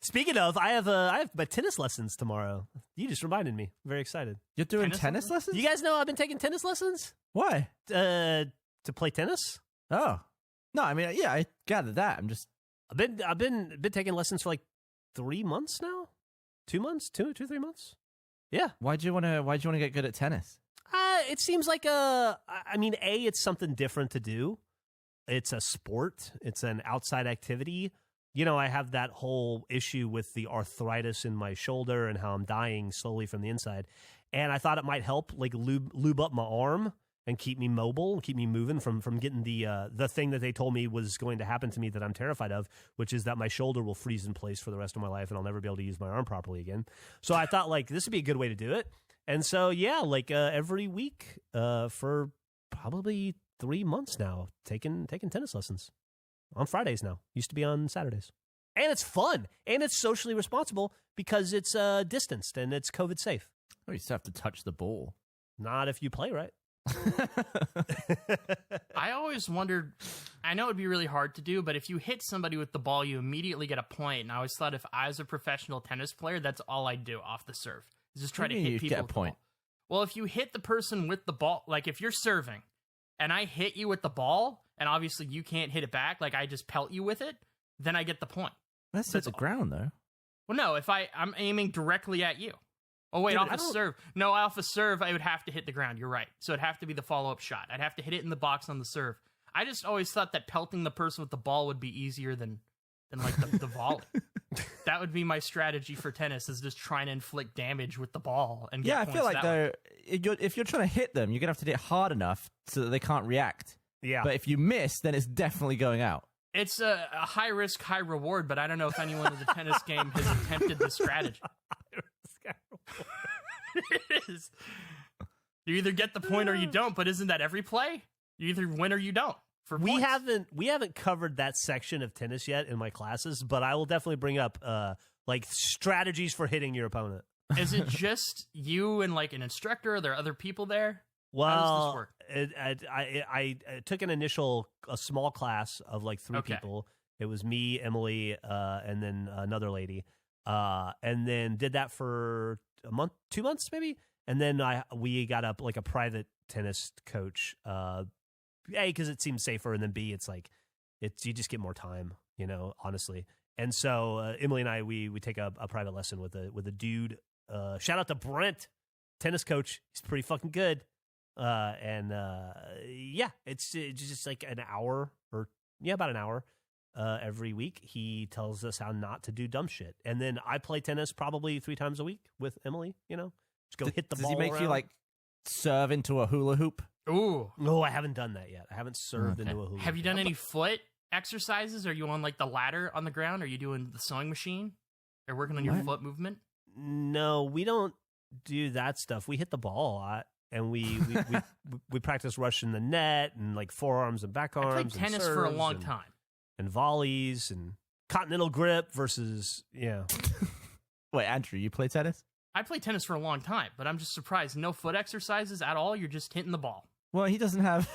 Speaking of, I have my tennis lessons tomorrow. You just reminded me. Very excited. You're doing tennis lessons? You guys know I've been taking tennis lessons? Why? To play tennis. Oh. No, I mean, yeah, I gathered that. I've been taking lessons for like 3 months now. 2 months? 3 months? Yeah. Why'd you want to get good at tennis? It seems like it's something different to do. It's a sport. It's an outside activity. You know, I have that whole issue with the arthritis in my shoulder and how I'm dying slowly from the inside. And I thought it might help, like, lube up my arm and keep me mobile, keep me moving from getting the thing that they told me was going to happen to me that I'm terrified of, which is that my shoulder will freeze in place for the rest of my life and I'll never be able to use my arm properly again. So I thought, like, this would be a good way to do it. And so, yeah, like every week for probably 3 months now, taking tennis lessons on Fridays now. Used to be on Saturdays. And it's fun. And it's socially responsible because it's distanced and it's COVID safe. Oh, you still have to touch the ball. Not if you play right. I always wondered, I know it'd be really hard to do, but if you hit somebody with the ball, you immediately get a point. And I always thought if I was a professional tennis player, that's all I'd do off the serve. Is just try to hit people get a with point. The ball. Well, if you hit the person with the ball, like if you're serving and I hit you with the ball and obviously you can't hit it back, like I just pelt you with it, then I get the point. That's at the ground, though. Well, no, if I'm aiming directly at you. Oh, wait, off a serve. No, off a serve, I would have to hit the ground. You're right. So it'd have to be the follow-up shot. I'd have to hit it in the box on the serve. I just always thought that pelting the person with the ball would be easier than like the volley. That would be my strategy for tennis, is just trying to inflict damage with the ball. And get I feel like, though, way. if you're trying to hit them, you're going to have to hit hard enough so that they can't react. Yeah. But if you miss, then it's definitely going out. It's a high risk, high reward, but I don't know if anyone in the tennis game has attempted this strategy. It is. You either get the point or you don't, but isn't that every play? You either win or you don't. We haven't covered that section of tennis yet in my classes, but I will definitely bring up like strategies for hitting your opponent. Is it just you and like an instructor? Are there other people there? Well, how does this work? I took a small class of like 3 people. It was me, Emily, and then another lady, and then did that for a month, 2 months maybe, and then we got up like a private tennis coach. A, because it seems safer, and then B, it's like you just get more time, you know, honestly. And so Emily and I we take a private lesson with a dude. Shout out to Brent, tennis coach. He's pretty fucking good. It's just like an hour about an hour every week. He tells us how not to do dumb shit. And then I play tennis probably 3 times a week with Emily, you know, just go hit the ball. Does he make around. you like serve into a hula hoop? Ooh. No, I haven't done that yet. I haven't served into a hula hoop. Have you done any foot exercises? Are you on like the ladder on the ground? Are you doing the sewing machine? Are you working on your foot movement? No, we don't do that stuff. We hit the ball a lot. And we practice rushing the net and like forearms and back arms. I played tennis for a long time. And volleys and continental grip versus, Wait, Andrew, you play tennis? I played tennis for a long time, but I'm just surprised. No foot exercises at all. You're just hitting the ball. Well, he doesn't have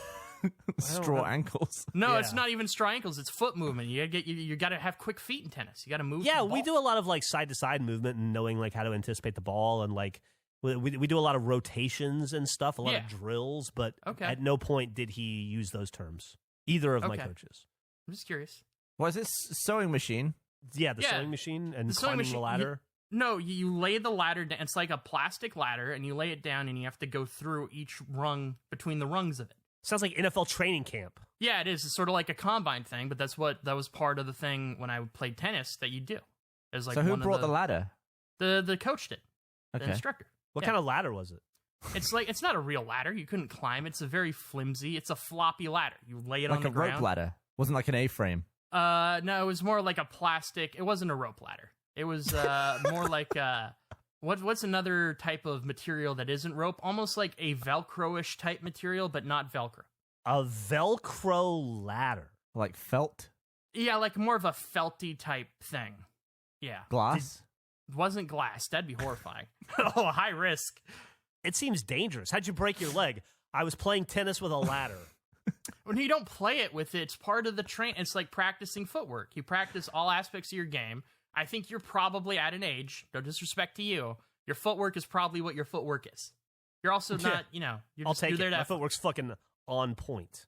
straw ankles. No, it's not even straw ankles. It's foot movement. You got to have quick feet in tennis. You got to move. Yeah, we do a lot of like side to side movement and knowing like how to anticipate the ball, and like we do a lot of rotations and stuff, a lot of drills. But at no point did he use those terms. Either of my coaches. I'm just curious. Was this sewing machine? Yeah, the sewing machine and climbing the ladder. No, you lay the ladder down. It's like a plastic ladder, and you lay it down, and you have to go through each rung between the rungs of it. Sounds like NFL training camp. Yeah, it is. It's sort of like a combine thing, but that was part of the thing when I played tennis that you do. It was like so who brought the ladder? The coach did. The instructor. What kind of ladder was it? It's not a real ladder. You couldn't climb. It's a very flimsy. It's a floppy ladder. You lay it on the ground. Like a rope ladder. Wasn't like an A-frame. No, it was more like a plastic. It wasn't a rope ladder. It was more like what's another type of material that isn't rope? Almost like a Velcro-ish type material, but not Velcro. A Velcro ladder, like felt. Yeah, like more of a felty type thing. Yeah, glass. It wasn't glass. That'd be horrifying. Oh, high risk. It seems dangerous. How'd you break your leg? I was playing tennis with a ladder. When you don't play it with it, it's part of the train. It's like practicing footwork. You practice all aspects of your game. I think you're probably at an age, no disrespect to you, your footwork is probably what your footwork is. You're also not, you're I'll just, take you're there it. to My have fun. footwork's fucking on point.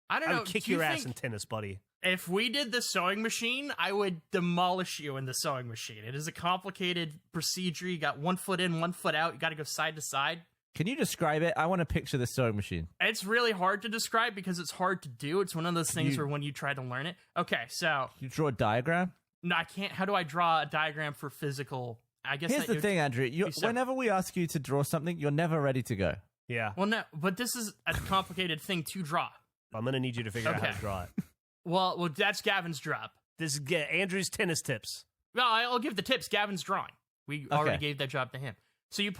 I don't I know. would kick do you your ass think in tennis, buddy. if we did the sewing machine, I would demolish you in the sewing machine. It is a complicated procedure. You got 1 foot in, 1 foot out. You got to go side to side. Can you describe it? I want to picture this sewing machine. It's really hard to describe because it's hard to do. It's one of those things where when you try to learn it. Okay, so You draw a diagram? no, I can't. How do I draw a diagram for physical? I guess Here's the thing, Andrew. Whenever we ask you to draw something, you're never ready to go. Yeah. Well, no, but this is a complicated thing to draw. I'm going to need you to figure out how Okay. to draw it. Well, that's Gavin's job. This is Andrew's tennis tips. Well, I'll give the tips. Gavin's drawing. We already gave that job to him. So you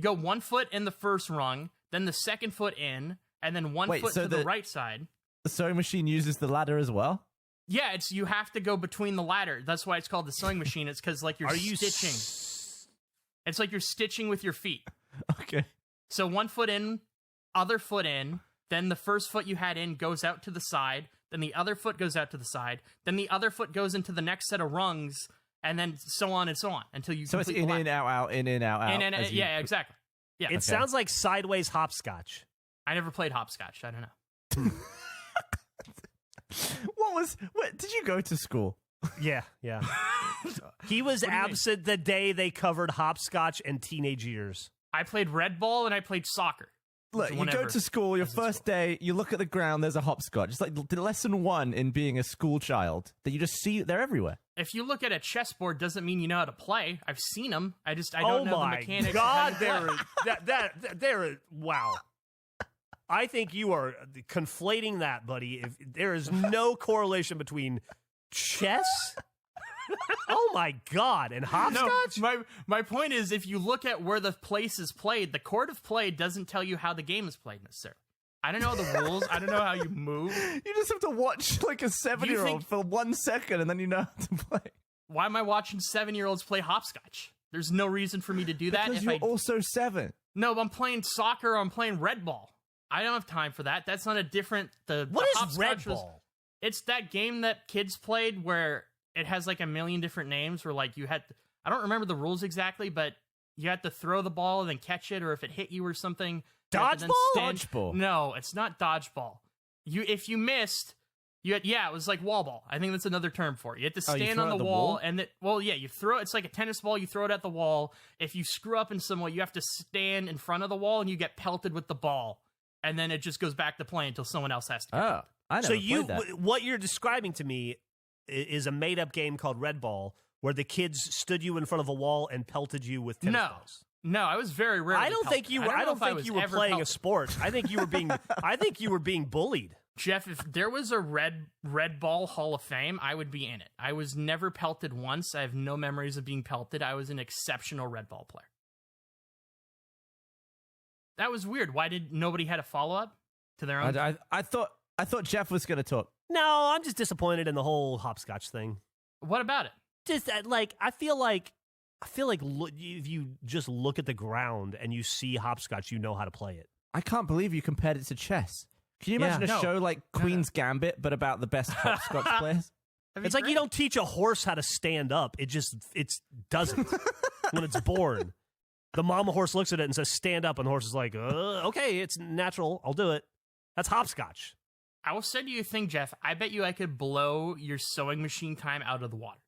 go 1 foot in the first rung, then the second foot in, and then one foot to the right side. The sewing machine uses the ladder as well? Yeah, you have to go between the ladder. That's why it's called the sewing machine. It's because like you're stitching. It's like you're stitching with your feet. Okay. So 1 foot in, other foot in, then the first foot you had in goes out to the side, then the other foot goes out to the side, then the other foot goes into the next set of rungs, and then so on and so on until you So it's complete the in, out, in, out, out. yeah, exactly. Yeah. It sounds like sideways hopscotch. I never played hopscotch. I don't know. What did you go to school? Yeah. He was do you mean? absent the day they covered hopscotch and teenage years. I played red ball and I played soccer. Look, you go Whenever. to school, your first day, you look at the ground, there's a hopscotch. It's like the lesson 1 in being a school child that you just see, they're everywhere. If you look at a chessboard, doesn't mean you know how to play. I've seen them. I don't know the mechanics. Oh my of God, how to play. wow. I think you are conflating that, buddy. If there is no correlation between chess, oh my God, and hopscotch. No, my point is, if you look at where the place is played, the court of play doesn't tell you how the game is played necessarily. I don't know the rules. I don't know how you move. You just have to watch like a 7-year-old think- for 1 second and then you know how to play. Why am I watching 7-year-olds play hopscotch? There's no reason for me to do that. Because you're also 7. No, I'm playing soccer or I'm playing red ball. I don't have time for that. That's not a different... What is red ball? It's that game that kids played where it has like a million different names where like you had... I don't remember the rules exactly, but you had to throw the ball and then catch it, or if it hit you or something... Dodgeball? Dodgeball. No, it's not dodgeball. If you missed... it was like wall ball. I think that's another term for it. You have to stand on the wall, and you throw. It's like a tennis ball. You throw it at the wall. If you screw up in some way, you have to stand in front of the wall, and you get pelted with the ball, and then it just goes back to play until someone else has to. Oh, I never played that. What you're describing to me is a made-up game called Red Ball, where the kids stood you in front of a wall and pelted you with tennis balls. No, I was very rarely. I don't think you were. I don't think you were playing a sport. I think you were being. I think you were being bullied. Jeff, if there was a red ball Hall of Fame, I would be in it. I was never pelted once. I have no memories of being pelted. I was an exceptional red ball player. That was weird. Why did nobody had a follow up to their own? I thought Jeff was going to talk. No, I'm just disappointed in the whole hopscotch thing. What about it? Just I feel like if you just look at the ground and you see hopscotch, you know how to play it. I can't believe you compared it to chess. Can you imagine a show like Queen's Gambit, but about the best hopscotch players? It's like you don't teach a horse how to stand up. It doesn't when it's born. The mama horse looks at it and says, stand up. And the horse is like, okay, it's natural. I'll do it. That's hopscotch. I will say to you a thing, Jeff. I bet you I could blow your sewing machine time out of the water.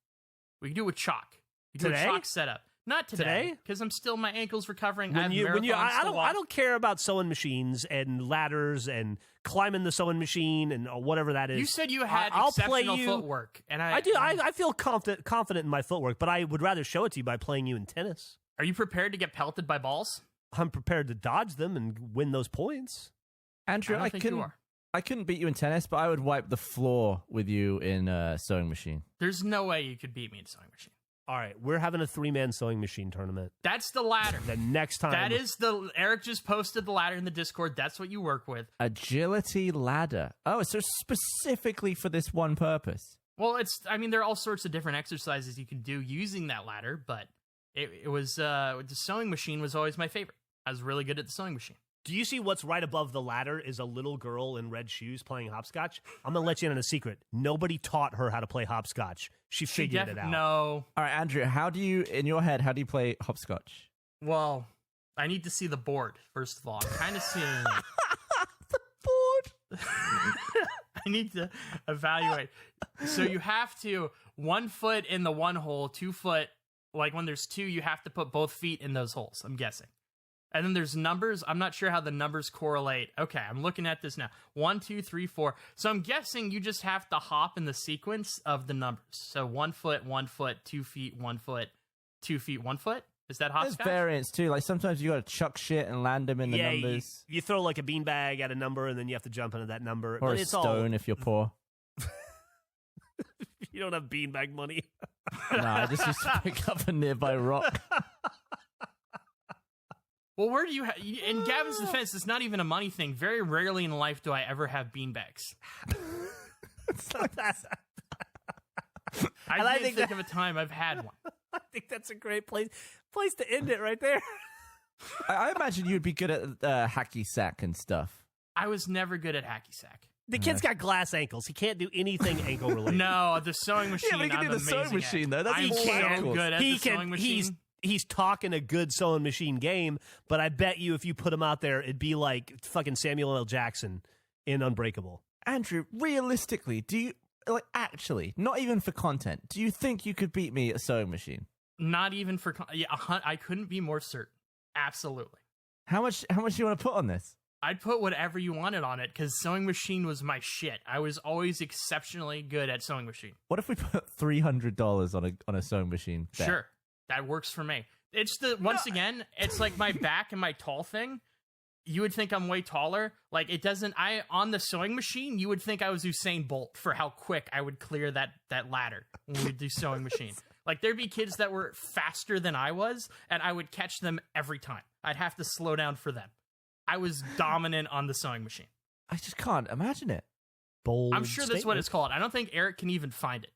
We could do it with chalk. You do a chalk setup. Not today, because I'm still my ankle's recovering. I don't care about sewing machines and ladders and climbing the sewing machine and whatever that is. You said you had exceptional footwork, and I do. I feel confident in my footwork, but I would rather show it to you by playing you in tennis. Are you prepared to get pelted by balls? I'm prepared to dodge them and win those points. Andrew, I couldn't beat you in tennis, but I would wipe the floor with you in a sewing machine. There's no way you could beat me in a sewing machine. All right, we're having a 3-man sewing machine tournament. That's the ladder. The next time. That is Eric just posted the ladder in the Discord. That's what you work with. Agility ladder. Oh, so specifically for this one purpose. Well, there are all sorts of different exercises you can do using that ladder, but it was, the sewing machine was always my favorite. I was really good at the sewing machine. Do you see what's right above the ladder is a little girl in red shoes playing hopscotch? I'm going to let you in on a secret. Nobody taught her how to play hopscotch. She figured it out. No. All right, Andrew, how do you play hopscotch? Well, I need to see the board, first of all. I'm kind of seeing it. The board? I need to evaluate. So you have to 1 foot in the one hole, 2 foot, like when there's 2, you have to put both feet in those holes, I'm guessing. And then there's numbers. I'm not sure how the numbers correlate. Okay, I'm looking at this now. 1, 2, 3, 4. So I'm guessing you just have to hop in the sequence of the numbers. So 1 foot, 1 foot, 2 feet, 1 foot, 2 feet, 1 foot. Is that hopscotch? There's variants too. Like sometimes you got to chuck shit and land them in the numbers. You throw like a beanbag at a number, and then you have to jump into that number. Or but a it's stone if you're poor. You don't have beanbag money. No, I just used to pick up a nearby rock. Well, where do you have... In Gavin's defense, it's not even a money thing. Very rarely in life do I ever have beanbags. It's not that. I can't think of a time I've had one. I think that's a great place to end it right there. I imagine you'd be good at hacky sack and stuff. I was never good at hacky sack. The kid's got glass ankles. He can't do anything ankle related. No, the sewing machine. Yeah, but he can do the sewing machine though. That's I'm so good at the sewing machine. He's talking a good sewing machine game, but I bet you if you put him out there, it'd be like fucking Samuel L. Jackson in Unbreakable. Andrew, realistically, do you actually, not even for content, do you think you could beat me at a sewing machine? Not even for I couldn't be more certain. Absolutely. How much do you want to put on this? I'd put whatever you wanted on it because sewing machine was my shit. I was always exceptionally good at sewing machine. What if we put $300 on a sewing machine bet? Sure, that works for me. It's again, it's like my back and my tall thing. You would think I'm way taller. Like it doesn't. On the sewing machine, you would think I was Usain Bolt for how quick I would clear that ladder when we do sewing machine. Like there'd be kids that were faster than I was, and I would catch them every time. I'd have to slow down for them. I was dominant on the sewing machine. I just can't imagine it. Bold I'm sure that's what it's called. I don't think Eric can even find it.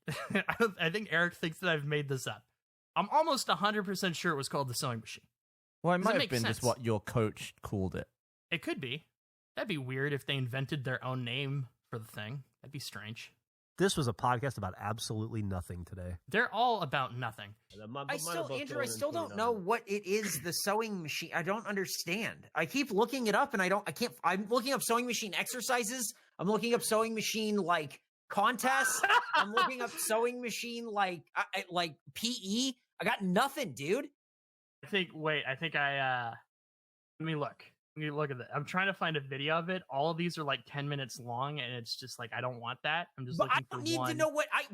I think Eric thinks that I've made this up. I'm almost 100% sure it was called the sewing machine. Well, it might have been just what your coach called it. It could be. That'd be weird if they invented their own name for the thing. That'd be strange. This was a podcast about absolutely nothing today. They're all about nothing. Andrew, I still don't know what it is, the sewing machine. I don't understand. I keep looking it up and I'm looking up sewing machine exercises. I'm looking up sewing machine like contests. I'm looking up sewing machine like PE. I got nothing, dude. Let me look. Let me look at that. I'm trying to find a video of it. All of these are like 10 minutes long, and it's just like I don't want that. I'm just looking for one. I don't need to know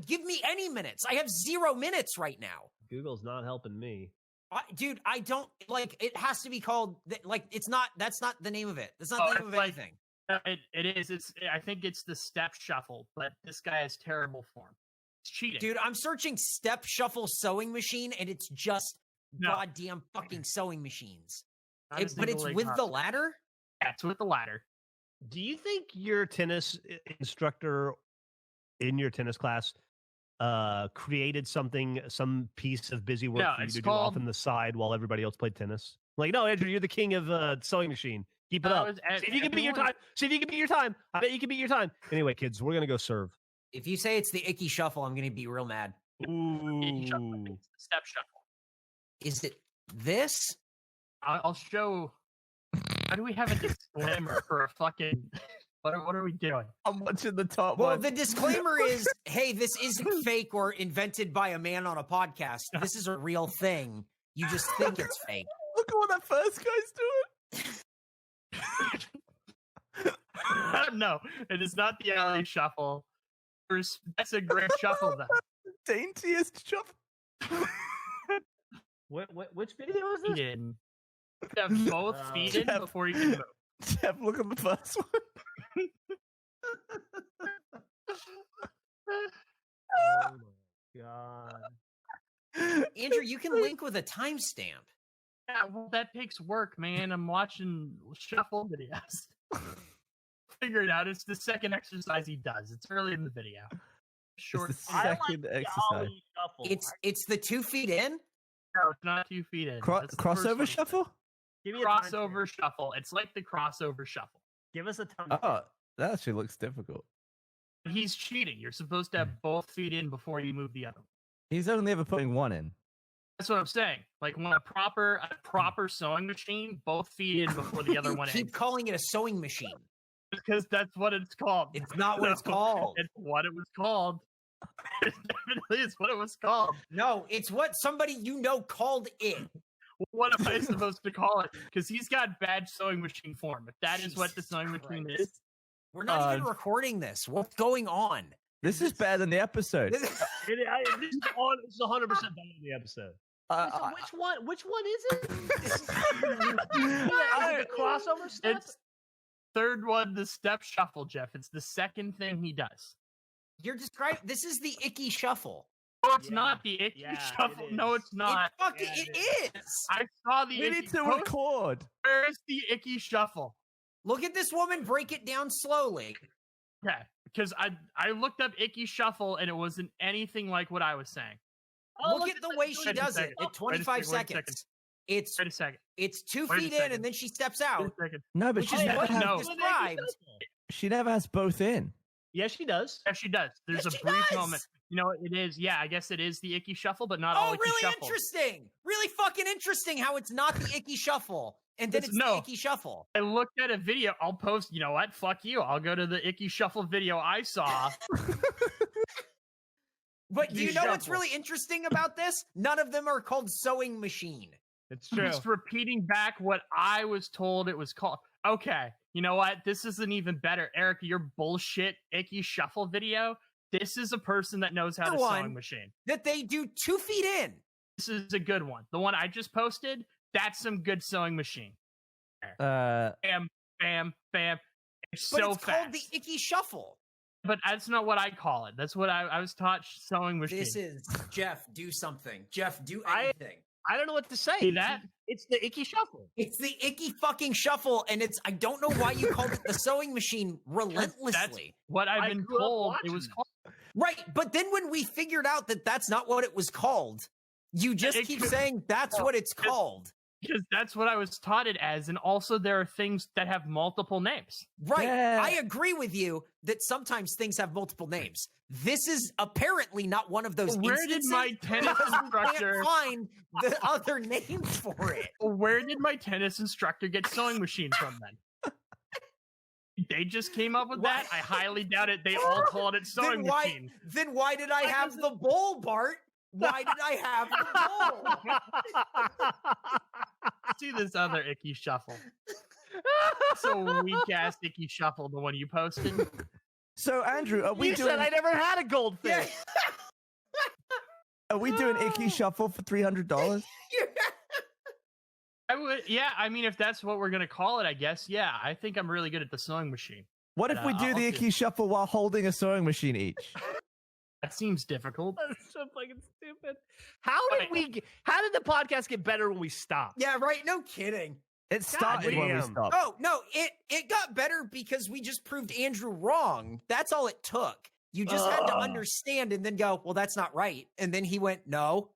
give me any minutes. I have 0 minutes right now. Google's not helping me. Dude, I don't it has to be called that's not the name of it. That's not the name of anything. It is. I think it's the step shuffle, but this guy has terrible form. It's cheating. Dude, I'm searching step shuffle sewing machine, and it's just goddamn fucking sewing machines. But it's with the ladder? Yeah, it's with the ladder. Do you think your tennis instructor in your tennis class created some piece of busy work for you to do off on the side while everybody else played tennis? Like, no, Andrew, you're the king of sewing machine. Keep it up. See if you can beat your time. See if you can beat your time. I bet you can beat your time. Anyway, kids, we're going to go serve. If you say it's the Ickey shuffle, I'm going to be real mad. Ooh. It's the step shuffle. Is it this? I'll show. How do we have a disclaimer for a fucking? What are we doing? I'm watching the top one. Well, the disclaimer is, hey, this isn't fake or invented by a man on a podcast. This is a real thing. You just think it's fake. Look at what that first guy's doing. No, it is not the alley shuffle. That's a great shuffle, though. Daintiest shuffle. Which video is this? Have both feet in before you can move. Jeff, look at the first one. Oh my god. Andrew, you can link with a timestamp. Yeah, well, that takes work, man. I'm watching shuffle videos. Figure it out. It's the second exercise he does. It's early in the video. Short. It's the second exercise. It's the 2 feet in? No, it's not 2 feet in. Crossover shuffle? Give me crossover shuffle. It's like the crossover shuffle. Give us a time. Oh, that actually looks difficult. He's cheating. You're supposed to have both feet in before you move the other. He's only ever putting one in. That's what I'm saying. Like when a proper sewing machine, both feet in before the other one. Keep calling it a sewing machine because that's what it's called. It's not what it's called. It's what it was called. It definitely is what it was called. No, it's what somebody called it. What am I supposed to call it? Because he's got bad sewing machine form. If that is what the sewing machine is. We're not even recording this. What's going on? This is better than the episode. This is 100% better than the episode. So which one is it? Is it the crossover step? It's third one, the step shuffle, Jeff. It's the second thing he does. You're describing. This is the Ickey shuffle. No, it's not the Ickey shuffle. No, it's not. It is. I saw the We Ickey need to record. Where's the Ickey shuffle? Look at this woman break it down slowly. Okay, because I looked up Ickey shuffle and it wasn't anything like what I was saying. Look at the way she does it at 25 seconds. Wait a second. It's 2 feet in and then she steps out. No, but she never has both in. Yes, she does. Yes, she does. There's a brief moment. You know, it is. Yeah, I guess it is the Ickey shuffle, but not all Ickey really shuffle. Interesting. Really fucking interesting how it's not the Ickey shuffle. And then it's the Ickey shuffle. I looked at a video. I'll post, you know what? Fuck you. I'll go to the Ickey shuffle video I saw. But do you know what's really interesting about this? None of them are called sewing machine. It's true. I'm just repeating back what I was told it was called. Okay, you know what? This isn't even better. Eric, your bullshit Ickey shuffle video, this is a person that knows how to sewing machine. That they do 2 feet in. This is a good one. The one I just posted, that's some good sewing machine. Bam, bam, bam. It's but so it's fast. Called the Ickey shuffle. But that's not what I call it. That's what I was taught sewing machine. This is Jeff, do something. Jeff, do anything. I don't know what to say. See that? It's the Ickey shuffle. It's the Ickey fucking shuffle, and I don't know why you called it the sewing machine relentlessly. That's what I've been told it was called. Right, but then when we figured out that that's not what it was called, you just keep saying that's what it's called. Because that's what I was taught it as, and also there are things that have multiple names. Right, yeah. I agree with you that sometimes things have multiple names. This is apparently not one of those Where instances. Did my tennis instructor can't find the other name for it? Where did my tennis instructor get sewing machine from then? They just came up with that? I highly doubt it. They all called it sewing machine. Then why did I have the bowl, Bart? Why did I have the bowl? See this other Ickey shuffle. It's a weak-ass Ickey shuffle, the one you posted. So, Andrew, are we doing... said I never had a goldfish. Yeah. Are we doing Ickey shuffle for $300? I would, yeah. I mean, if that's what we're gonna call it, I guess. Yeah, I think I'm really good at the sewing machine. What if we do the Ickey shuffle while holding a sewing machine each? That seems difficult. That's so fucking stupid. How did the podcast get better when we stopped? Yeah, right. No kidding. It started when we stopped. Oh no, it got better because we just proved Andrew wrong. That's all it took. You just had to understand and then go, well, that's not right. And then he went, no,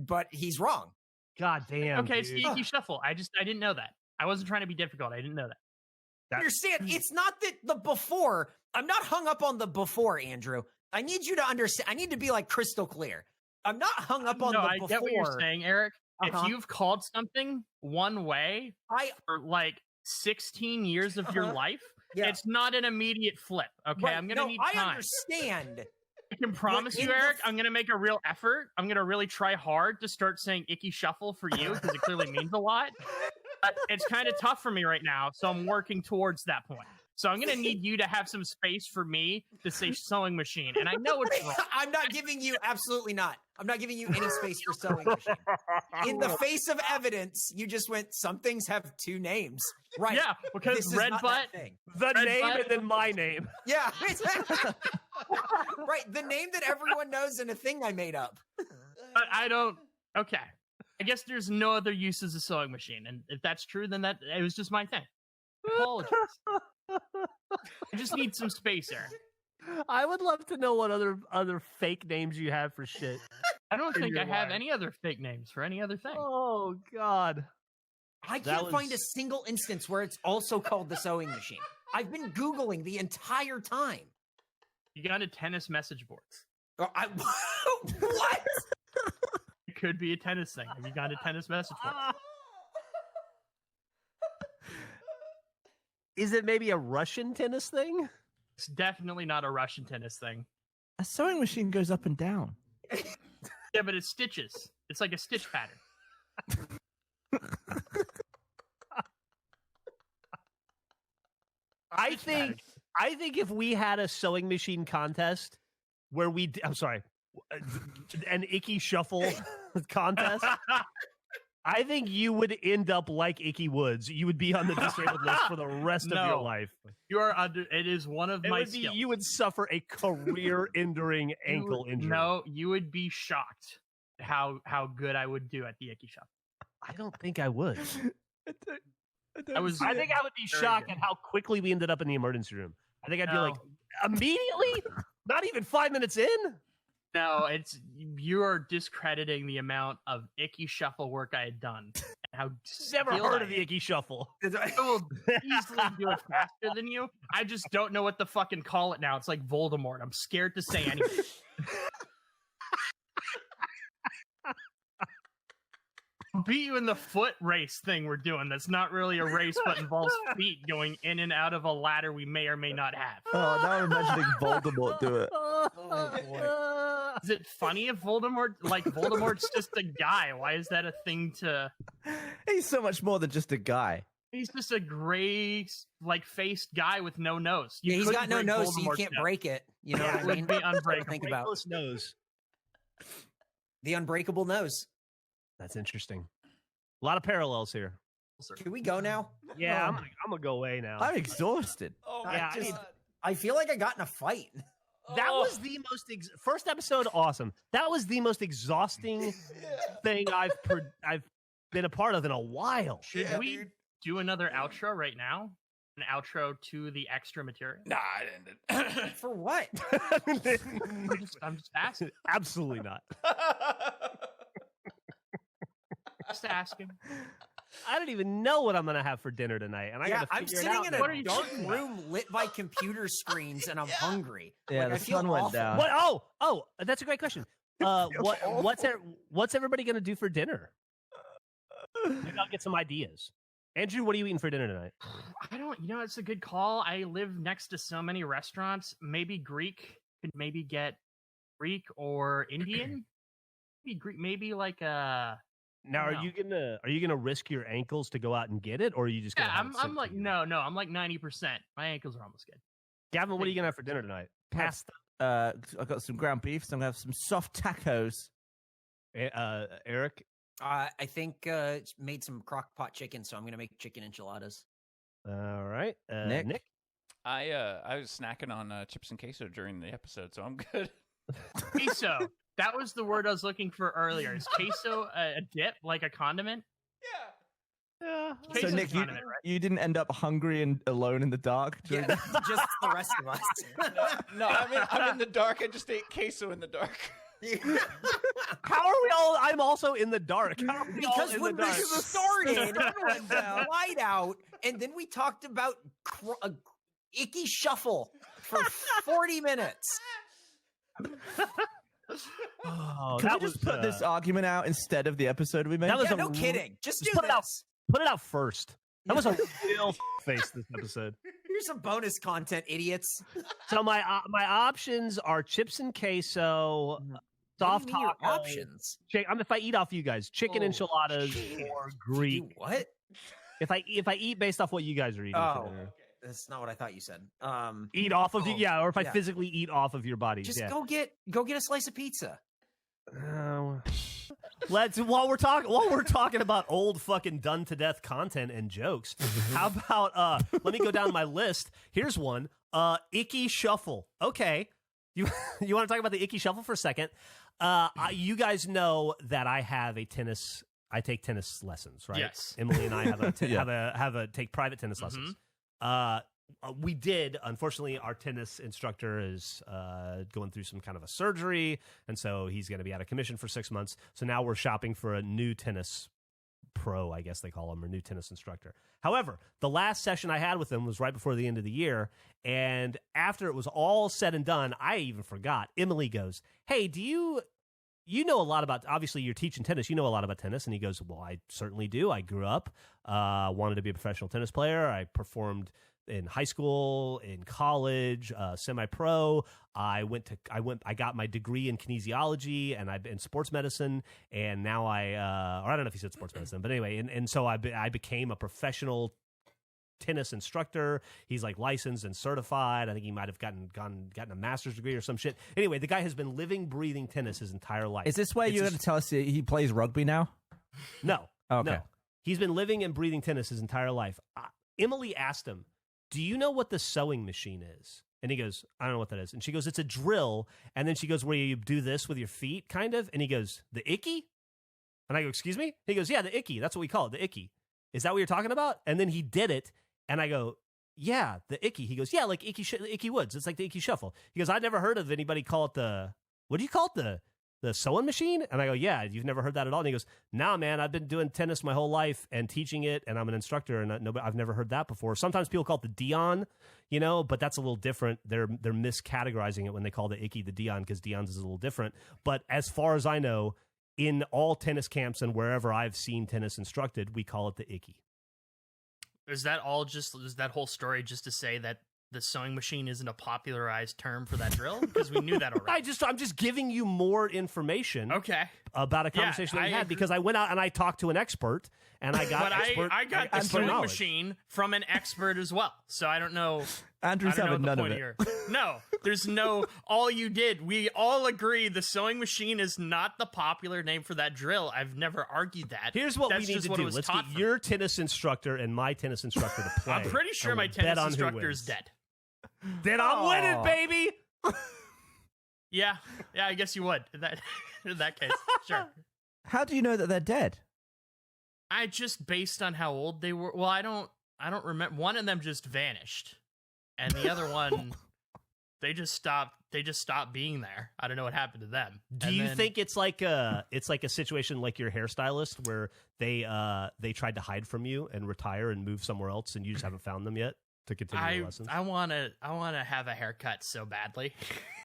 but he's wrong. God damn. Okay, it's the Ickey shuffle. I didn't know that. I wasn't trying to be difficult. I didn't know that. Understand? It's not that the before. I'm not hung up on the before, Andrew. I need you to understand. I need to be like crystal clear. I'm not hung up on the before. I get what you're saying, Eric. If you've called something one way for like 16 years of your life, it's not an immediate flip. Okay, right. I'm gonna need time. I understand. I can promise you, Eric, I'm gonna make a real effort. I'm gonna really try hard to start saying Ickey shuffle for you because it clearly means a lot. But it's kind of tough for me right now, so I'm working towards that point. So I'm going to need you to have some space for me to say sewing machine. And I know it's wrong. I'm not giving you, absolutely not. I'm not giving you any space for sewing machine. In the face of evidence, you just went, some things have two names. Right. Yeah, because red butt, the name and then my name. Yeah. Right. The name that everyone knows and a thing I made up. But I don't, okay. I guess there's no other use as a sewing machine. And if that's true, then it was just my thing. Apologies. I just need some space, Aaron. I would love to know what other fake names you have for shit. I don't think I have any other fake names for any other thing. Oh, God. I can't find a single instance where it's also called the sewing machine. I've been Googling the entire time. You got a tennis message boards. What? It could be a tennis thing. Have you got a tennis message board? Is it maybe a Russian tennis thing? It's definitely not a Russian tennis thing. A sewing machine goes up and down. Yeah, but it's stitches. It's like a stitch pattern. I think if we had a sewing machine contest where an Ickey shuffle contest, I think you would end up like Ickey Woods. You would be on the disabled list for the rest of your life. You are under. It is one of my skills. You would suffer a career-ending ankle injury. No, you would be shocked how good I would do at the Ickey shuffle. I don't think I would. I think I would be shocked at how quickly we ended up in the emergency room. I think I'd be like, immediately? Not even 5 minutes in? No, you are discrediting the amount of Ickey shuffle work I had done. And how never heard of the Ickey shuffle. I will easily do it faster than you. I just don't know what to fucking call it now. It's like Voldemort. I'm scared to say anything. I'll beat you in the foot race thing we're doing. That's not really a race, but involves feet going in and out of a ladder we may or may not have. Oh, now I'm imagining Voldemort do it. Oh, boy. Is it funny if Voldemort's just a guy? Why is that a thing to... He's so much more than just a guy. He's just a gray, faced guy with no nose. He's got no nose, so you can't break it. You know what I mean? Would be unbreakable. Think about nose. The unbreakable nose. That's interesting. A lot of parallels here. Can we go now? Yeah, I'm gonna go away now. I'm exhausted. Oh Yeah, my God. I feel like I got in a fight. That was the most first episode. Awesome. That was the most exhausting thing I've been a part of in a while. Should we do another outro right now? An outro to the extra material? Nah, I didn't. For what? I'm just asking. Absolutely not. Just asking. I don't even know what I'm gonna have for dinner tonight, and I gotta I'm figure it sitting out. in now. What are a you dark talking about? room lit by computer screens, and I'm hungry. Yeah, Like, I the feel sun went awful. down. What? Oh, that's a great question. What's everybody gonna do for dinner? Maybe I'll get some ideas. Andrew, what are you eating for dinner tonight? I don't. It's a good call. I live next to so many restaurants. Maybe Greek. Could maybe get Greek or Indian. Maybe Greek. Maybe like a. Now, are you gonna risk your ankles to go out and get it, or are you just gonna? Yeah, have it I'm sent like to you? no. I'm like 90%. My ankles are almost good. Gavin, what are you gonna have for dinner tonight? Pasta. I've got some ground beef, so I'm gonna have some soft tacos. Eric. I think made some crock pot chicken, so I'm gonna make chicken enchiladas. All right, Nick? I was snacking on chips and queso during the episode, so I'm good. Queso. That was the word I was looking for earlier. Is queso a dip, like a condiment? Yeah. So Queso's Nick, a condiment, right? you didn't end up hungry and alone in the dark? Yeah, just the rest of us. No, I'm in the dark. I just ate queso in the dark. How are we all? I'm also in the dark. How are we all Because in when the we dark? started, light out, and then we talked about Ickey shuffle for 40 minutes. Oh, Can that we just was, put this argument out instead of the episode we made? That was Yeah, a no kidding. Just do put it out. this. Put it out first. That was a real face this episode. Here's some bonus content, idiots. So my options are chips and queso, soft What do you mean your taco, options. if I eat off you guys, chicken Oh, enchiladas shit. or Do Greek. what? If I eat based off what you guys are eating for Oh, dinner. that's not what I thought you said. Eat off of you, Oh, yeah, or if I yeah. physically eat off of your bodies, Just yeah. go get a slice of pizza. While we're talking about old fucking done to death content and jokes, how about let me go down my list. Here's one. Ickey shuffle. Okay. You want to talk about the Ickey shuffle for a second? You guys know that I take tennis lessons, right? Yes. Emily and I have take private tennis lessons. We did. Unfortunately, our tennis instructor is going through some kind of a surgery, and so he's going to be out of commission for 6 months. So now we're shopping for a new tennis pro, I guess they call him, or new tennis instructor. However, the last session I had with him was right before the end of the year, and after it was all said and done, I even forgot. Emily goes, "Hey, do you know a lot about, obviously you're teaching tennis, you know a lot about tennis." And he goes, "Well, I certainly do. I grew up, wanted to be a professional tennis player. I performed in high school, in college, semi-pro. I got my degree in kinesiology and in sports medicine. And now or I don't know if he said sports medicine, but anyway. And so I became a professional tennis instructor. He's like licensed and certified. I think he might have gotten a master's degree or some shit. Anyway, the guy has been living, breathing tennis his entire life. Is this where you're going to tell us he plays rugby now? No. Okay. No. He's been living and breathing tennis his entire life. Emily asked him, "Do you know what the sewing machine is?" And he goes, "I don't know what that is." And she goes, "It's a drill." And then she goes, "Where you do this with your feet, kind of?" And he goes, "The Ickey?" And I go, "Excuse me?" He goes, "Yeah, the Ickey. That's what we call it, the Ickey. Is that what you're talking about?" And then he did it. And I go, "Yeah, the Ickey." He goes, "Yeah, like Ickey Woods. It's like the Ickey Shuffle." He goes, "I've never heard of anybody call it what do you call it? The sewing machine?" And I go, "Yeah, you've never heard that at all?" And he goes, "Nah, man, I've been doing tennis my whole life and teaching it, and I'm an instructor, and I've never heard that before." Sometimes people call it the Dion, but that's a little different. They're miscategorizing it when they call the Ickey the Dion, because Dion's is a little different. But as far as I know, in all tennis camps and wherever I've seen tennis instructed, we call it the Ickey. Is that whole story just to say that the sewing machine isn't a popularized term for that drill? Because we knew that already. I'm just giving you more information. Okay. About a conversation that we had, because I went out and I talked to an expert, and I got I got the sewing knowledge. machine from an expert as well. So I don't know. Andrew's having none of it. No, there's no. All you did, we all agree the sewing machine is not the popular name for that drill. I've never argued that. Here's what we need to do. Let's get your tennis instructor and my tennis instructor to play. I'm pretty sure my tennis instructor is dead. Then I'm winning, baby. Yeah, I guess you would in that case. Sure. How do you know that they're dead? I just based on how old they were. Well, I don't remember. One of them just vanished, and the other one, they just stopped being there. I don't know what happened to them. Do you think it's like a situation like your hairstylist, where they tried to hide from you and retire and move somewhere else, and you just haven't found them yet to continue your lessons? I want to have a haircut so badly.